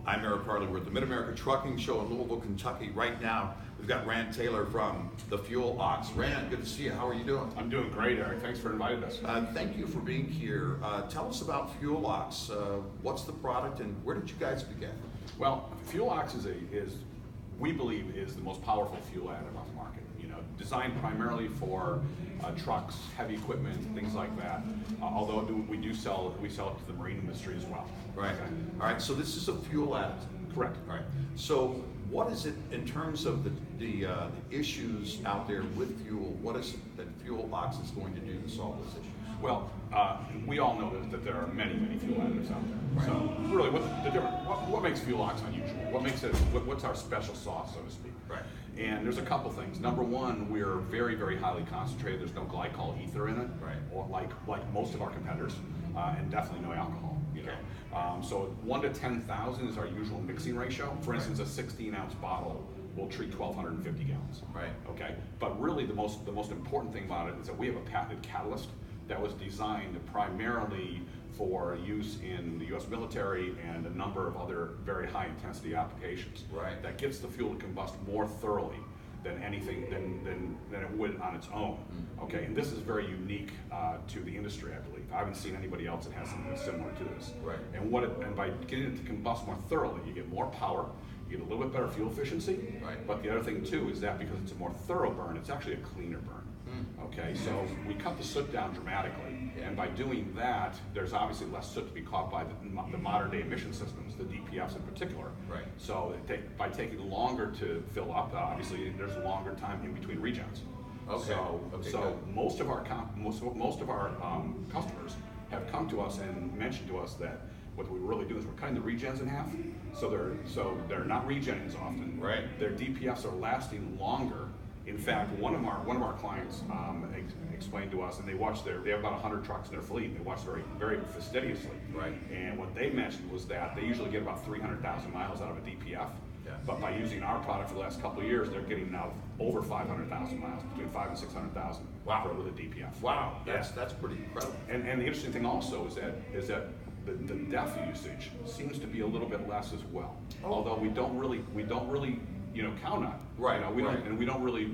I'm 𝗧𝗥𝗨𝗖𝗞𝗡𝗚. We're at the Mid-America Trucking Show in Louisville, Kentucky. Right now, we've got Rand Taylor from the 𝗧𝗥𝗨𝗖𝗞𝗡𝗚. Rand, good to see you. How are you doing? I'm doing great, Eric. Thanks for inviting us. Thank you for being here. Tell us about 𝗧𝗥𝗨𝗖𝗞𝗡𝗚. What's the product and where did you guys begin? Well, 𝗧𝗥𝗨𝗖𝗡𝗚 we believe is the most powerful fuel additive on the market. Designed primarily for trucks, heavy equipment, things like that. Although we sell it to the marine industry as well. Right. Okay. All right. So this is a fuel additive. Correct. All right. So what is it in terms of the issues out there with fuel? What is it that 𝗧𝗥𝗨𝗖𝗡𝗚 is going to do to solve those issues? Well, we all know that there are many fuel additives out there. Right. So really, what makes 𝗧𝗥𝗨𝗖𝗡𝗚 unusual? What's our special sauce, so to speak? Right. And there's a couple things. Number one, we're very highly concentrated. There's no glycol ether in it, right? Or like most of our competitors, and definitely no alcohol. Okay. So 1 to 10,000 is our usual mixing ratio. For instance, a 16-ounce bottle will treat 1,250 gallons. Right. Okay. But really, the most important thing about it is that we have a patented catalyst that was designed primarily for use in the U.S. military and a number of other very high-intensity applications. Right. That gets the fuel to combust more thoroughly than anything than it would on its own. Okay, and this is very unique to the industry, I believe. I haven't seen anybody else that has something similar to this. Right. And by getting it to combust more thoroughly, you get more power, you get a little bit better fuel efficiency. Right. But the other thing too is that because it's a more thorough burn, it's actually a cleaner burn. Okay, so we cut the soot down dramatically, and by doing that, there's obviously less soot to be caught by the modern day emission systems, the DPFs in particular. Right. So by taking longer to fill up, obviously there's a longer time in between regens. Okay. So most of our customers have come to us and mentioned to us that what we really do is we're cutting the regens in half. So they're not regenning as often. Right. Their DPFs are lasting longer. In fact, one of our clients explained to us, and they have about 100 trucks in their fleet. They watch very fastidiously. Right. And what they mentioned was that they usually get about 300,000 miles out of a DPF. Yeah. But by using our product for the last couple of years, they're getting now over 500,000 miles, between 500,000 and 600,000. Wow. With a DPF. Wow. That's pretty incredible. And the interesting thing also is that the DEF usage seems to be a little bit less as well. Oh. Although we don't really count on it. Right. We don't really,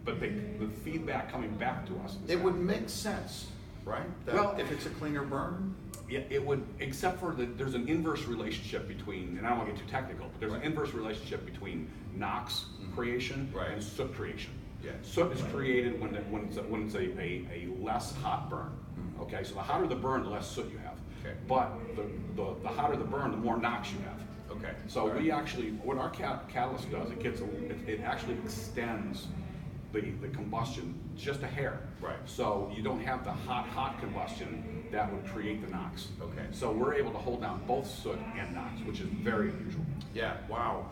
but the feedback coming back to us. It would make sense, right? That if it's a cleaner burn. Yeah, it would, except for there's an inverse relationship between, and I don't want to get too technical, but there's an inverse relationship between NOx creation and soot creation. Yeah. Soot is created when it's a less hot burn. Okay, so the hotter the burn, the less soot you have. Okay. But the hotter the burn, the more NOx you have. Okay. So we actually, what our catalyst does, it actually extends the combustion just a hair. Right. So you don't have the hot combustion that would create the NOx. Okay. So we're able to hold down both soot and NOx, which is very unusual. Yeah. Wow.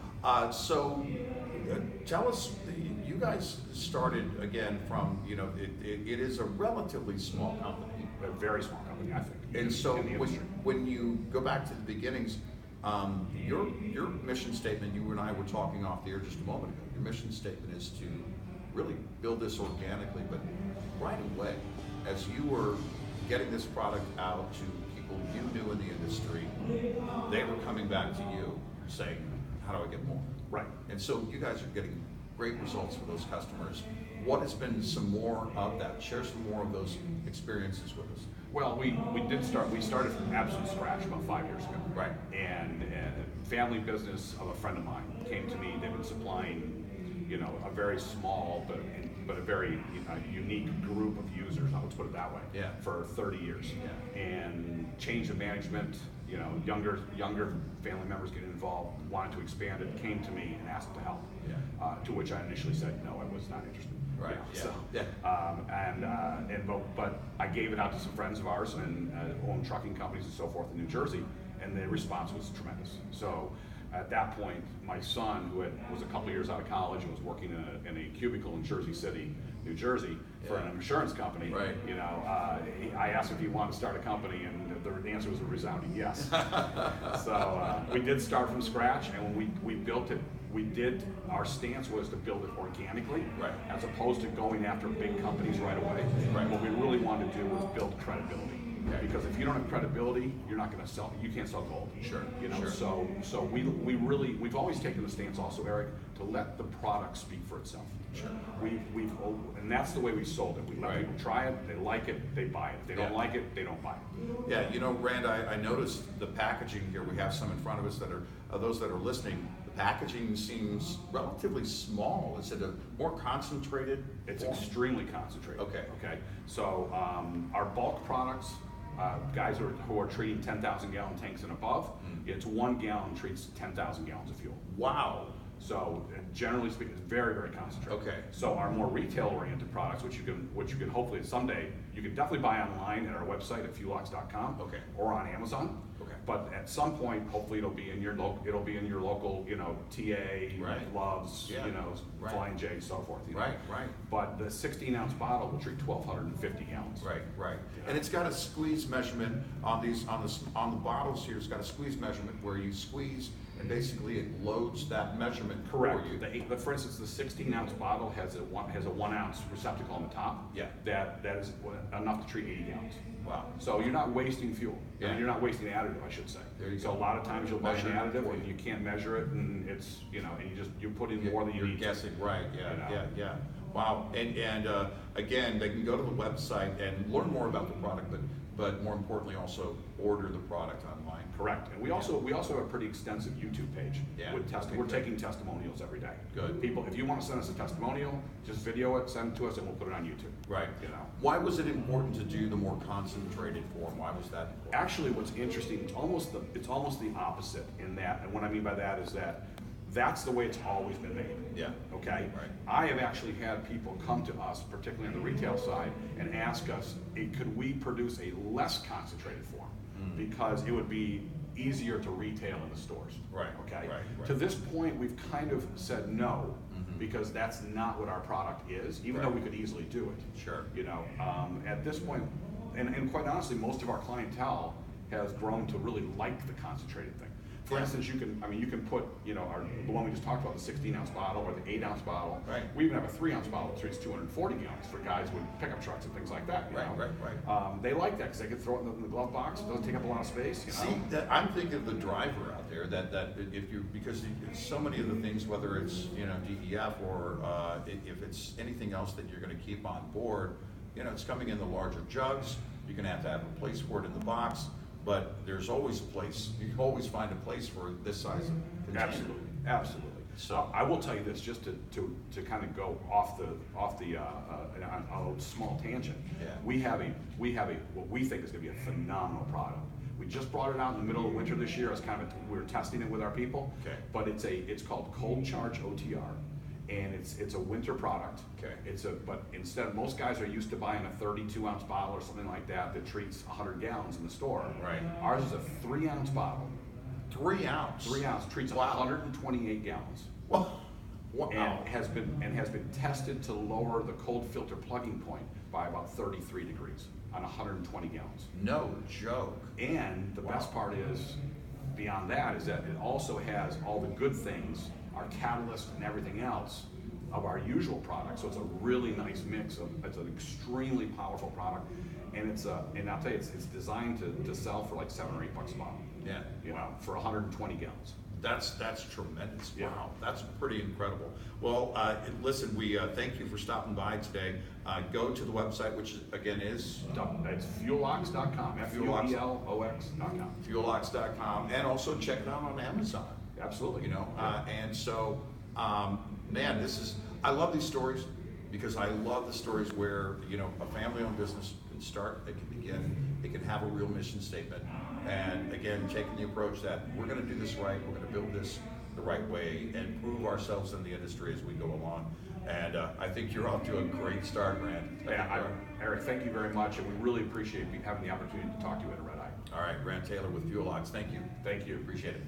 Tell us, you guys started again from it is a relatively small company. A very small company, I think. And so in the industry. when you go back to the beginnings, your mission statement, you and I were talking off the air just a moment ago, your mission statement is to really build this organically, but right away, as you were getting this product out to people you knew in the industry, they were coming back to you saying, how do I get more? Right. And so you guys are getting great results for those customers. What has been some more of that? Share some more of those experiences with us. Well, we started from absolute scratch about 5 years ago. Right. And family business of a friend of mine came to me. They've been supplying, a very small but a very unique group of users. Let's put it that way. Yeah. For 30 years. Yeah. And change of management. Younger family members getting involved, wanted to expand it, came to me and asked to help. Yeah. To which I initially said no, I was not interested. Right. Yeah. So, yeah. But I gave it out to some friends of ours and own trucking companies and so forth in New Jersey, and the response was tremendous. So at that point, my son, who was a couple years out of college and was working in a cubicle in Jersey City, New Jersey, for an insurance company, right. I asked if he wanted to start a company, and the answer was a resounding yes. So we did start from scratch, and when we built it, our stance was to build it organically, right. as opposed to going after big companies right away. Right. What we really wanted to do was build credibility. Okay. Because if you don't have credibility, you're not going to sell. You can't sell gold. Sure. You know. Sure. So we've always taken the stance also, Eric, to let the product speak for itself. Sure. And that's the way we sold it. We let Right. people try it. They like it. They buy it. If they don't Yeah. like it, they don't buy it. Yeah, you know, Rand, I noticed the packaging here. We have some in front of us that are, those that are listening, the packaging seems relatively small. Is it a more concentrated? It's form? extremely concentrated. Okay. Okay. So our bulk products, guys who are treating 10,000 gallon tanks and above, it's 1 gallon treats 10,000 gallons of fuel. Wow. So generally speaking, it's very, very concentrated. Okay. So our more retail-oriented products, which you can hopefully someday, you can definitely buy online at our website at 𝗧𝗥𝗨𝗖𝗞𝗡𝗚. Okay. Or on Amazon. Okay. But at some point, hopefully it'll be in your local, you know, TA, Right. Love's, Yeah. you know, Right. Flying J, so forth. You know? Right, right. But the 16-ounce bottle will treat 1,250 gallons. Right, right. And it's got a squeeze measurement on the bottles here. It's got a squeeze measurement where you squeeze and basically it loads that measurement Correct. for you. For instance, the 16-ounce bottle has a 1-ounce receptacle on the top. Yeah. That is enough to treat 80 gallons. Wow. So you're not wasting fuel. I Yeah. mean, you're not wasting additive, I should say. There you so go. a lot of times you'll buy an Measure it additive for and you. you can't measure it, and it's, you know, and you put in more than you You're need. guessing, right? Yeah, You know? yeah. Wow. And again, they can go to the website and learn more about the product, but more importantly, also order the product online. Correct. And we also have a pretty extensive YouTube page. Yeah. With Okay, we're good. taking testimonials every day. Good. People, if you want to send us a testimonial, just video it, send it to us, and we'll put it on YouTube. Right. You know. Why was it important to do the more concentrated form? Why was that important? Actually, what's interesting, it's almost the opposite in that, and what I mean by that is that that's the way it's always been made. Yeah. Okay? Right. I have actually had people come to us, particularly on the retail side, and ask us, hey, could we produce a less concentrated form? Because it would be easier to retail in the stores. Right, Okay? right. To this point, we've kind of said no, because that's not what our product is, even though Right. we could easily do it. Sure. You know, at this point, and quite honestly, most of our clientele has grown to really like the concentrated thing. For Yeah. instance, you can put, you know, the one we just talked about, the 16-ounce bottle or the 8-ounce bottle. Right. We even have a 3-ounce bottle that treats 240 gallons for guys with pickup trucks and things like that. You know? Right. They like that because they can throw it in the glove box. It doesn't take up a lot of space. You know? See, I'm thinking of the driver out there that if you, because so many of the things, whether it's, you know, DEF or if it's anything else that you're going to keep on board, you know, it's coming in the larger jugs. You're going to have a place for it in the box, but there's always a place. You can always find a place for this size of container. Absolutely. So I will tell you this, just to kind of go off the on a small tangent. Yeah. We have a what we think is going to be a phenomenal product. We just brought it out in the middle of winter this year as kind of we were testing it with our people. Okay. But it's called Cold Charge OTR, and it's a winter product. Okay. But instead, most guys are used to buying a 32-ounce bottle or something like that treats 100 gallons in the store. Right. Ours is a 3-ounce bottle. 3 ounce. 3 ounce treats Wow. 128 gallons. Wow. And has been tested to lower the cold filter plugging point by about 33 degrees on 120 gallons. No joke. And the best part is, beyond that, is that it also has all the good things, our catalyst and everything else, of our usual product. So it's a really nice mix it's an extremely powerful product, and and I'll tell you, it's designed to sell for like $7 or $8 a bottle. Yeah. You know, for 120 gallons. That's tremendous. Yeah. Wow, that's pretty incredible. Well, listen, we thank you for stopping by today. Go to the website, which again is It's 𝗧𝗥𝗨𝗖𝗞𝗡𝗚, FUELOX.com. 𝗧𝗥𝗨𝗚𝗡.com, and also check it out on Amazon. Absolutely. You know, Yeah. and so, man, I love these stories because I love the stories where, you know, a family-owned business can start, it can begin, it can have a real mission statement. And again, taking the approach that we're going to do this right, we're going to build this the right way and prove ourselves in the industry as we go along. And I think you're off to a great start, Rand. Eric, thank you very much, and we really appreciate having the opportunity to talk to you at a Red Eye. All right, Rand Taylor with 𝗧𝗥𝗨𝗖𝗞𝗡𝗚. Thank you. Appreciate it.